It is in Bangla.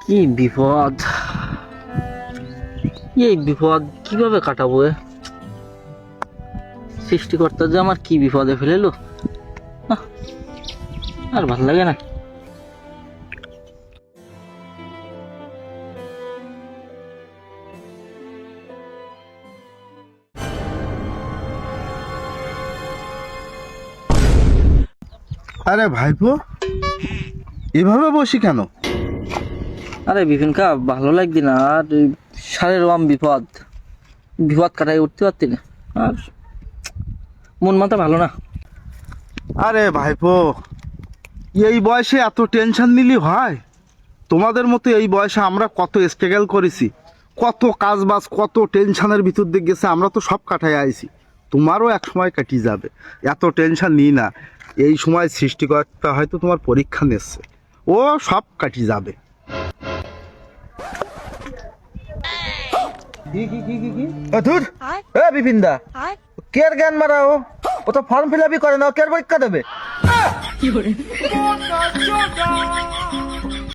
কি বিপদ, এই বিপদ কিভাবে কাটাবো? সৃষ্টিকর্তা যে আমার কি বিপদে ফেলেলো, আর ভাল লাগে না। আরে ভাইপো, এভাবে বসি কেন? আরে বিপিন কা ভালো লাগছে না, আর সারের রকম বিপদ বিপদ কাটাই উঠতে পারতি না, আর মন মাথা ভালো না। আরে ভাইপো, এই বয়সে এত টেনশন নিলি হয়? তোমাদের মতো এই বয়সে আমরা কত স্ট্রাগল করেছি, কত কাজ বাজ, কত টেনশনের ভিতর দিয়ে গেছে, আমরা তো সব কাটাই আইছি। তোমারও এক সময় কাটিয়ে যাবে, এত টেনশন নিই না। এই সময় সৃষ্টিকর্তা হয়তো তোমার পরীক্ষা নিচ্ছে, ও সব কাটিয়ে যাবে। ধুর, এ বিপিন দা, কের জ্ঞান মারা ও তো ফর্ম ফিল আপই করে না, কের পরীক্ষা দেবে?